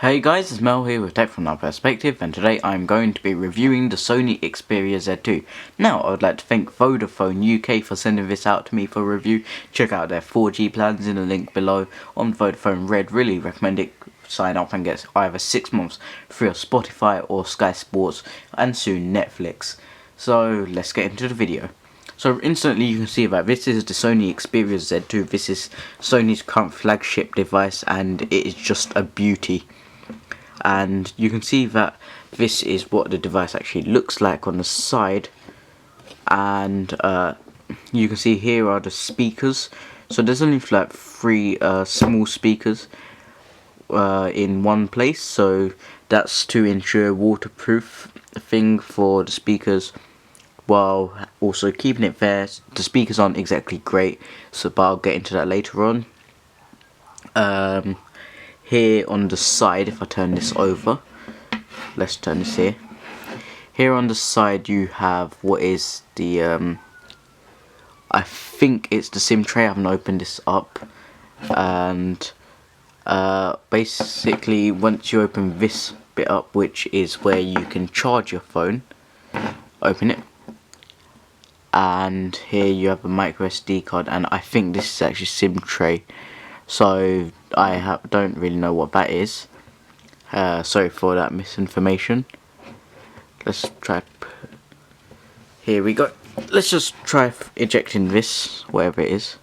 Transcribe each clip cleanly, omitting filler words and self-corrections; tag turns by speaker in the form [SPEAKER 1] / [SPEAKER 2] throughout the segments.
[SPEAKER 1] Hey guys, it's Mel here with Tech from Our Perspective, and today I'm going to be reviewing the Sony Xperia Z2. Now, I would like to thank Vodafone UK for sending this out to me for review. Check out their 4G plans in the link below on Vodafone Red. Really recommend it. Sign up and get either 6 months free of Spotify or Sky Sports, and soon Netflix. So, let's get into the video. So instantly you can see that this is the Sony Xperia Z2. This is Sony's current flagship device and it is just a beauty. And you can see that this is what the device actually looks like on the side. And you can see here are the speakers. So there's only like 3 small speakers in one place. So that's to ensure waterproof thing for the speakers, while also keeping it fair. The speakers aren't exactly great, so but I'll get into that later on. Here on the side, if I turn this over, let's turn this here. Here on the side you have what is the I think it's the SIM tray. I haven't opened this up. And basically once you open this bit up, which is where you can charge your phone, open it. And here you have a micro SD card, and I think this is actually SIM tray, so I don't really know what that is. Sorry for that misinformation. Let's try. Here we go. Let's just try ejecting this, whatever it is.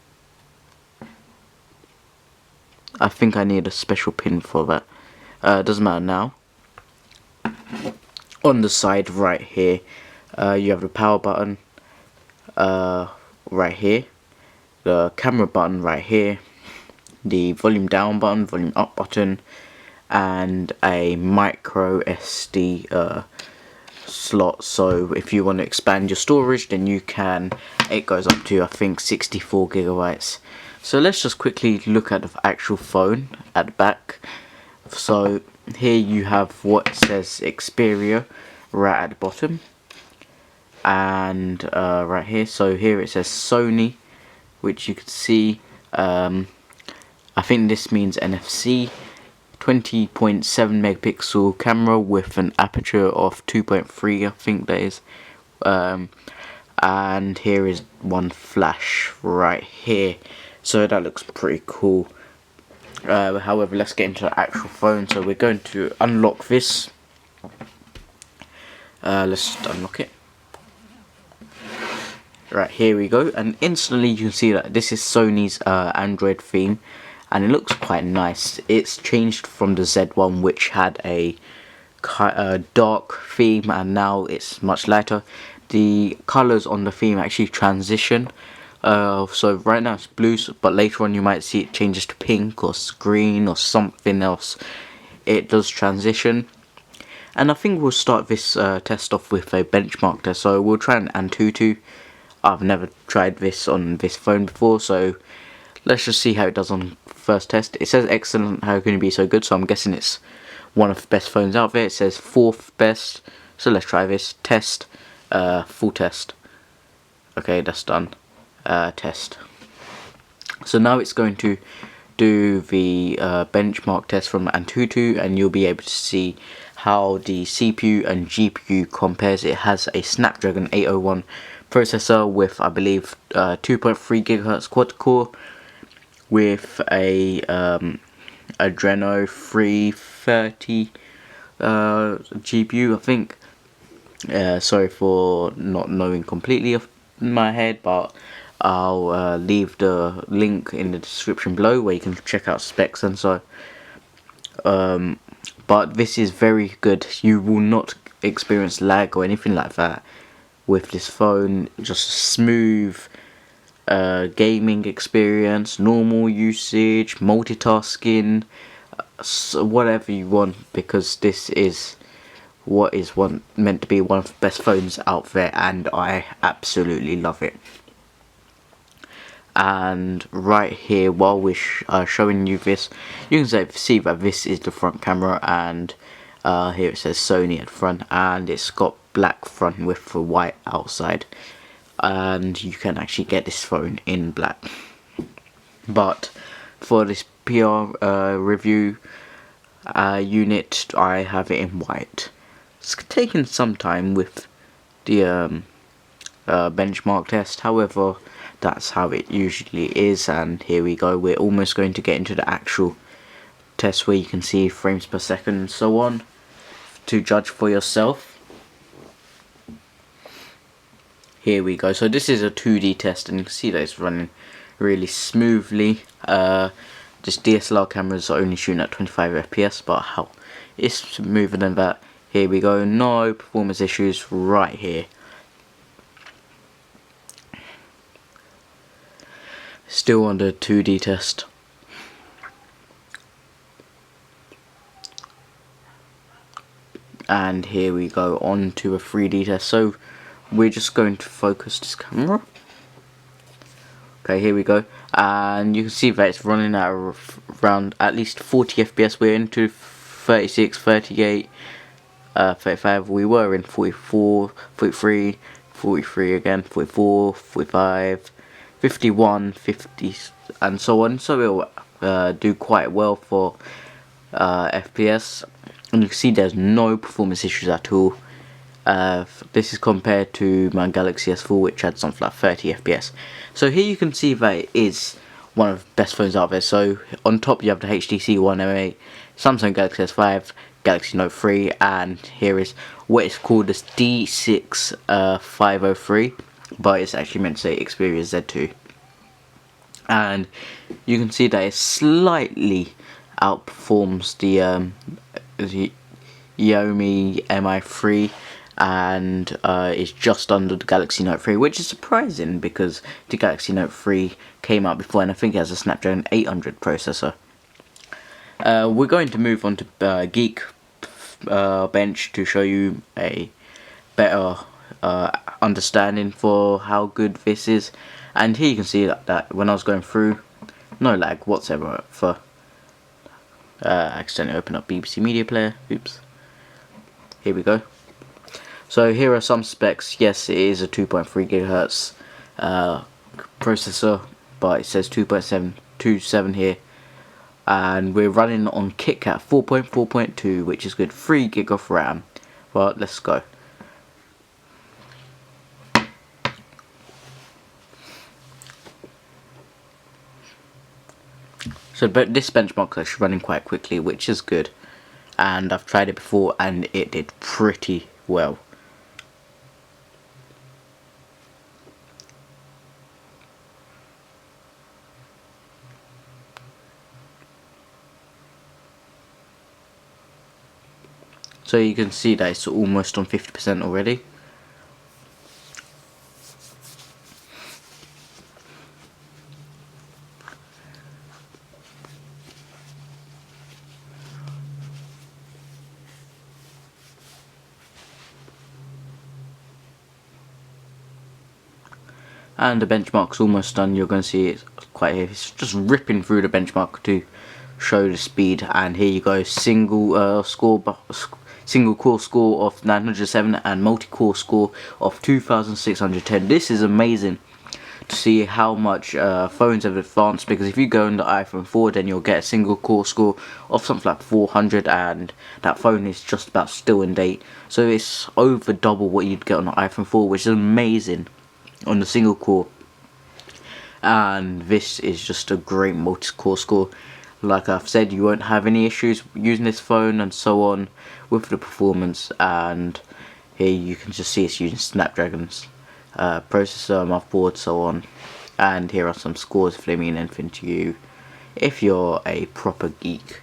[SPEAKER 1] I think I need a special pin for that. Doesn't matter now. On the side right here, you have the power button. Right here, the camera button right here, the volume down button, volume up button, and a micro SD slot. So if you want to expand your storage, then you can. It goes up to I think 64 gigabytes. So let's just quickly look at the actual phone at the back. So here you have what says Xperia right at the bottom. And right here, so here it says Sony, which you can see. I think this means NFC. 20.7 megapixel camera with an aperture of 2.3, I think that is. And here is one flash right here, so that looks pretty cool. However, let's get into the actual phone. So we're going to unlock this. Let's just unlock it. Right, here we go, and instantly you can see that this is Sony's Android theme, and it looks quite nice. It's changed from the Z1, which had a dark theme, and now it's much lighter. The colours on the theme actually transition. So right now it's blue, but later on you might see it changes to pink or green or something else. It does transition. And I think we'll start this test off with a benchmark test. So we'll try an Antutu. I've never tried this on this phone before, so let's just see how it does on first test. It says excellent, how can it be so good? So I'm guessing it's one of the best phones out there. It says 4th best, so let's try this. Test, full test. Okay, that's done. Test. So now it's going to do the benchmark test from Antutu, and you'll be able to see how the CPU and GPU compares. It has a Snapdragon 801 processor with, I believe, 2.3 gigahertz quad core with a Adreno 330 GPU, I think. Sorry for not knowing completely off my head, but I'll leave the link in the description below where you can check out specs and so. But this is very good. You will not experience lag or anything like that with this phone. Just smooth gaming experience, normal usage, multitasking, so whatever you want, because this is what is meant to be one of the best phones out there, and I absolutely love it. And right here, while we're showing you this, you can see that this is the front camera, and here it says Sony at the front, and it's got black front with the white outside, and you can actually get this phone in black. But for this PR review, unit, I have it in white. It's taken some time with the benchmark test, however that's how it usually is. And here we go, we're almost going to get into the actual test where you can see frames per second and so on to judge for yourself. Here we go, so this is a 2D test and you can see that it's running really smoothly. This DSLR cameras are only shooting at 25 FPS, but how it's smoother than that. Here we go, no performance issues right here. Still on the 2D test. And here we go on to a 3D test. So we're just going to focus this camera. Okay, here we go, and you can see that it's running at around at least 40 FPS. We're into 36, 38, 35. We were in 44, 43, 43 again, 44, 45, 51, 50, and so on. So it'll do quite well for FPS, and you can see there's no performance issues at all. This is compared to my Galaxy S4, which had something like 30 FPS. So here you can see that it is one of the best phones out there. So on top you have the HTC One M8, Samsung Galaxy S5, Galaxy Note 3, and here is what is called this D6 503, but it's actually meant to say Xperia Z2. And you can see that it slightly outperforms the Xiaomi Mi3, and is just under the Galaxy Note 3, which is surprising because the Galaxy Note 3 came out before, and I think it has a Snapdragon 800 processor. We're going to move on to Geekbench to show you a better understanding for how good this is. And here you can see that when I was going through, no lag whatsoever. For accidentally open up BBC Media Player. Oops. Here we go. So here are some specs. Yes, it is a 2.3 GHz processor, but it says 2.727 here, and we're running on KitKat 4.4.2, which is good. 3 GB of RAM. But let's go. So this benchmark is actually running quite quickly, which is good, and I've tried it before and it did pretty well. So you can see that it's almost on 50% already. And the benchmark's almost done. You're going to see it's quite heavy. It's just ripping through the benchmark to show the speed. And here you go, single core score of 907 and multi-core score of 2610. This is amazing to see how much phones have advanced, because if you go on the iPhone 4, then you'll get a single core score of something like 400, and that phone is just about still in date. So it's over double what you'd get on the iPhone 4, which is amazing on the single core. And this is just a great multi-core score. Like I've said, you won't have any issues using this phone and so on with the performance. And here you can just see it's using Snapdragon's processor, motherboard, so on. And here are some scores if they mean anything to you, if you're a proper geek.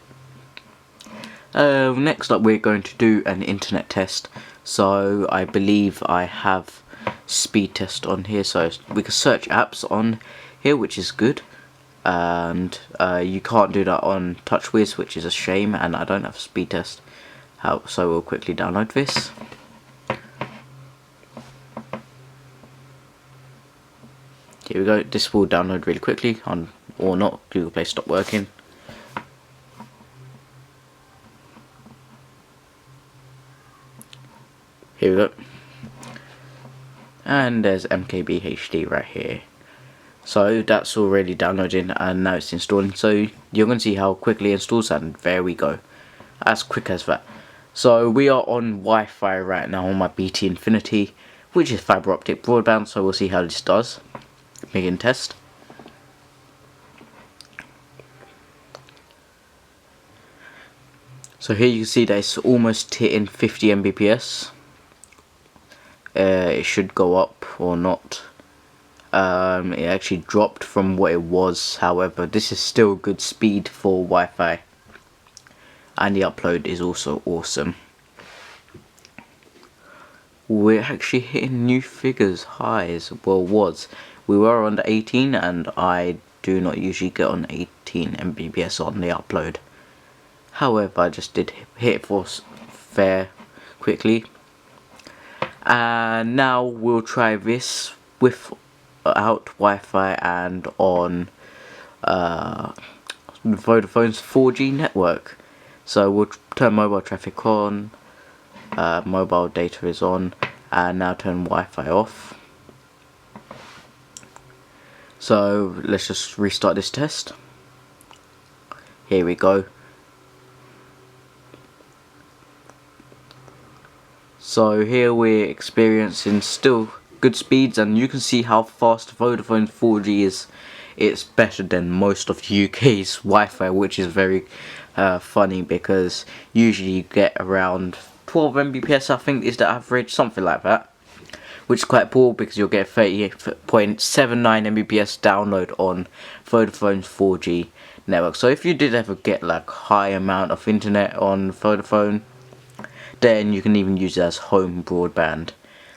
[SPEAKER 1] Next up, we're going to do an internet test. So I believe I have speed test on here, so we can search apps on here, which is good. And you can't do that on TouchWiz, which is a shame, and I don't have a speed test. So we'll quickly download this. Here we go. This will download really quickly, or not. Google Play stopped working. Here we go. And there's MKB HD right here. So that's already downloading and now it's installing. So you're going to see how quickly it installs, and there we go. as quick as that. So we are on Wi-Fi right now on my BT Infinity, which is fibre optic broadband, so we'll see how this does. Begin test. So here you can see that it's almost hitting 50 Mbps. It should go up or not. It actually dropped from what it was, however this is still good speed for Wi-Fi, and the upload is also awesome. We're actually hitting new figures, highs, well was. We were on the 18 and I do not usually get on 18 Mbps on the upload. However, I just did hit it for fair quickly. And now we'll try this without Wi-Fi and on Vodafone's 4G network. So we'll turn mobile traffic on, mobile data is on, and now turn Wi-Fi off. So let's just restart this test. Here we go. So here we're experiencing still good speeds, and you can see how fast Vodafone's 4G is. It's better than most of UK's Wi-Fi, which is very funny, because usually you get around 12 Mbps, I think is the average, something like that, which is quite poor because you'll get 30.79 Mbps download on Vodafone's 4G network. So if you did ever get like high amount of internet on Vodafone, then you can even use it as home broadband,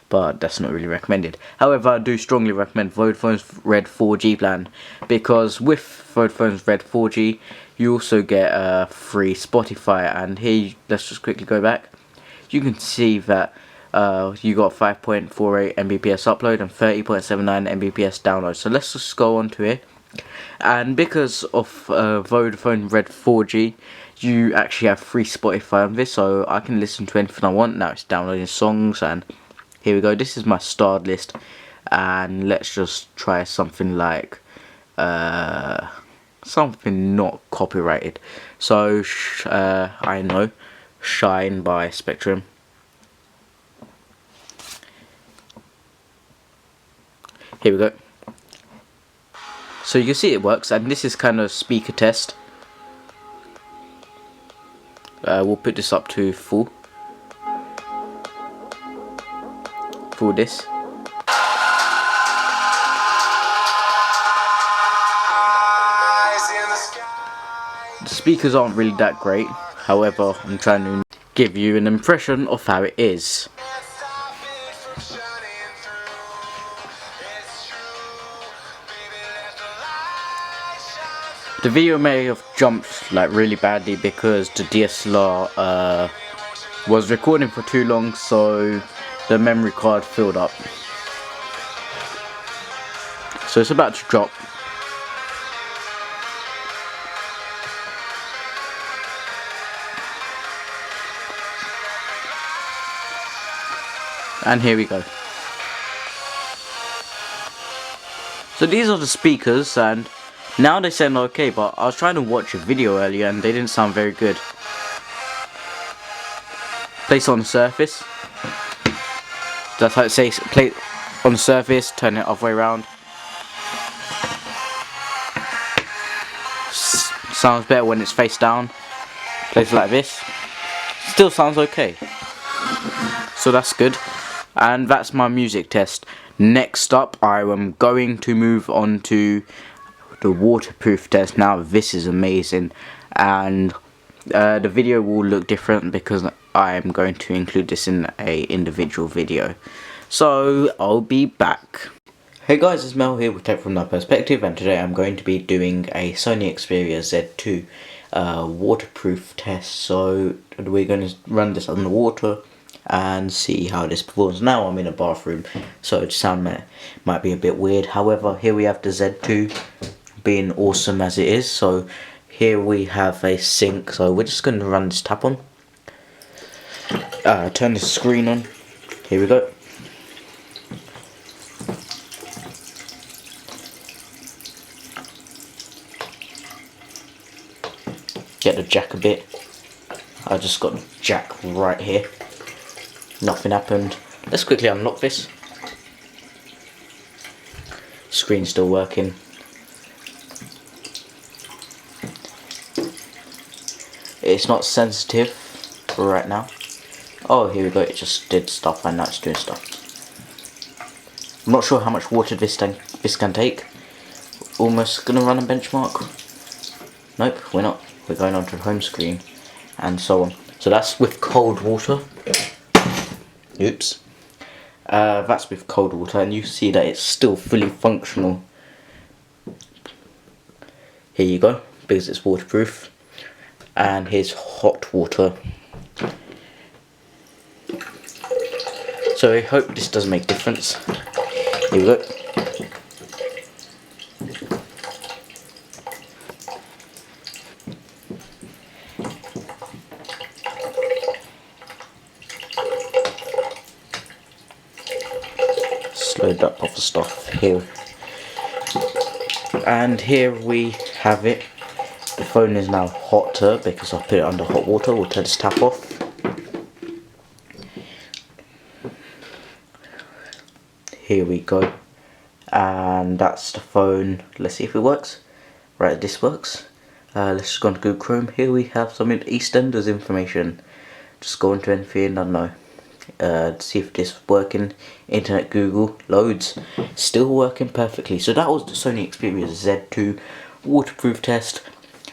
[SPEAKER 1] but that's not really recommended. However, I do strongly recommend Vodafone's Red 4G plan, because with Vodafone's Red 4G you also get free Spotify. And here, let's just quickly go back. You can see that you got 5.48 Mbps upload and 30.79 Mbps download. So let's just go on to it. And because of Vodafone Red 4G, you actually have free Spotify on this, so I can listen to anything I want. Now it's downloading songs, and here we go. This is my starred list, and let's just try something like something not copyrighted. So I know Shine by Spektrem. Here we go. So you can see it works, and this is kind of speaker test. We'll put this up to full this. The speakers aren't really that great, however I'm trying to give you an impression of how it is. The video may have jumped like really badly because the DSLR was recording for too long, so the memory card filled up. So it's about to drop. And here we go. So these are the speakers, and now they sound okay, but I was trying to watch a video earlier and they didn't sound very good. Place on the surface. That's how it says, place on the surface, turn it other way around. Sounds better when it's face down. Place it like this. Still sounds okay. So that's good. And that's my music test. Next up, I am going to move on to the waterproof test. Now this is amazing, and the video will look different because I am going to include this in a individual video. So I'll be back. Hey guys, it's Mel here with Tech from That Perspective, and today I'm going to be doing a Sony Xperia Z2 waterproof test. So we're going to run this underwater and see how this performs. Now I'm in a bathroom, so the sound might be a bit weird. However, here we have the Z2 being awesome as it is. So here we have a sink, so we're just going to run this tap on, turn the screen on. Here we go. Get the jack a bit. I just got the jack right here. Nothing happened. Let's quickly unlock this. Screen's still working. It's not sensitive right now. Oh, here we go. It just did stuff and now it's doing stuff. I'm not sure how much water this can take. Almost gonna run a benchmark. Nope, we're not. We're going on to home screen and so on. So that's with cold water. Oops. That's with cold water, and you see that it's still fully functional. Here you go, because it's waterproof. And here's hot water. So I hope this does make a difference. Here we go. Load up of the stuff here, and here we have it. The phone is now hotter because I put it under hot water. We'll turn this tap off. Here we go, and that's the phone. Let's see if it works. Right, this works. Let's just go on to Google Chrome. Here we have some EastEnders information. Just go into anything, I don't know. See if this is working. Internet, Google, loads, still working perfectly. So that was the Sony Xperia Z2 waterproof test.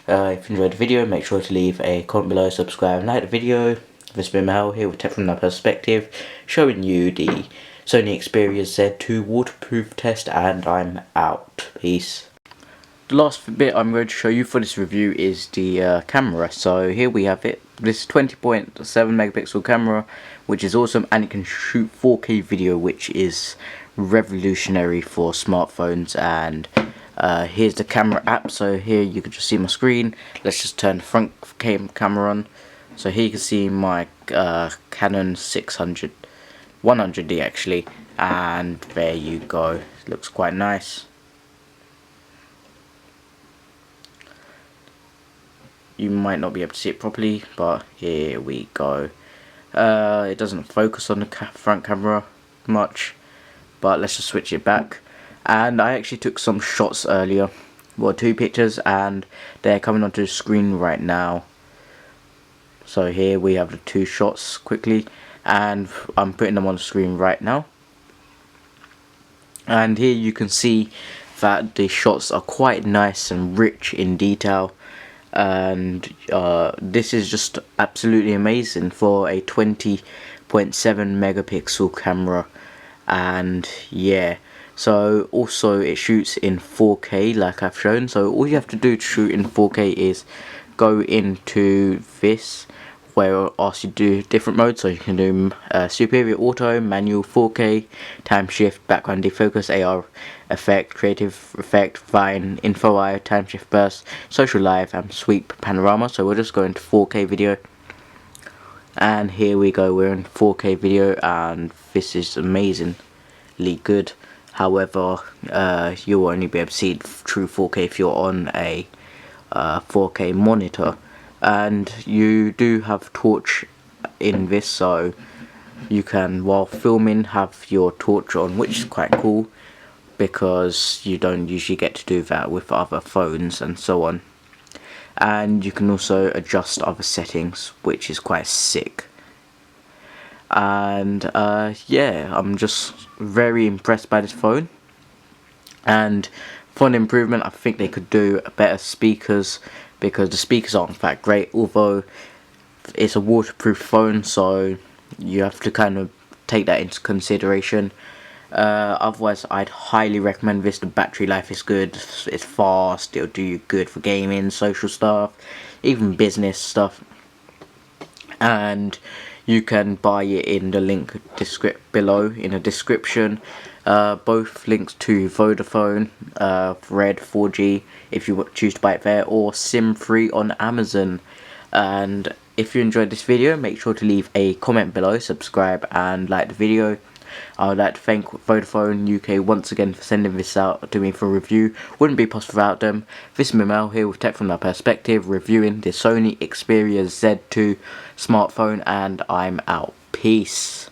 [SPEAKER 1] If you enjoyed the video, make sure to leave a comment below, subscribe and like the video. This has been Mahel here with Tech from Another Perspective, showing you the Sony Xperia Z2 waterproof test, and I'm out. Peace. The last bit I'm going to show you for this review is the camera. So here we have it. This 20.7 megapixel camera, which is awesome, and it can shoot 4K video, which is revolutionary for smartphones. And here's the camera app. So here you can just see my screen. Let's just turn the front camera on. So here you can see my Canon 100D actually, and there you go. It looks quite nice. You might not be able to see it properly, but here we go. It doesn't focus on the front camera much, but let's just switch it back. And I actually took some shots earlier, well, 2 pictures, and they're coming onto the screen right now. So here we have the 2 shots quickly, and I'm putting them on the screen right now. And here you can see that the shots are quite nice and rich in detail. And this is just absolutely amazing for a 20.7 megapixel camera. And yeah, so also it shoots in 4K like I've shown. So all you have to do to shoot in 4K is go into this, where it asks you to do different modes. So you can do superior auto, manual, 4K, time shift, background defocus, AR effect, creative effect, vine, info eye, time shift burst, social live, and sweep panorama. So we'll just go into 4K video, and here we go, we're in 4K video, and this is amazingly good. However, you'll only be able to see true 4K if you're on a 4K monitor. And you do have torch in this, so you can, while filming, have your torch on, which is quite cool, because you don't usually get to do that with other phones and so on. And you can also adjust other settings, which is quite sick. And yeah, I'm just very impressed by this phone. And for an improvement, I think they could do better speakers, because the speakers aren't that great, although it's a waterproof phone, so you have to kind of take that into consideration. Otherwise, I'd highly recommend this. The battery life is good, it's fast, it'll do you good for gaming, social stuff, even business stuff. And you can buy it in the link below in the description. Both links to Vodafone Red 4G if you choose to buy it there, or SIM free on Amazon. And if you enjoyed this video, make sure to leave a comment below, subscribe and like the video. I would like to thank Vodafone UK once again for sending this out to me for review. Wouldn't be possible without them. This is Mahel here with Tech from My Perspective, reviewing the Sony Xperia Z2 smartphone, and I'm out. Peace.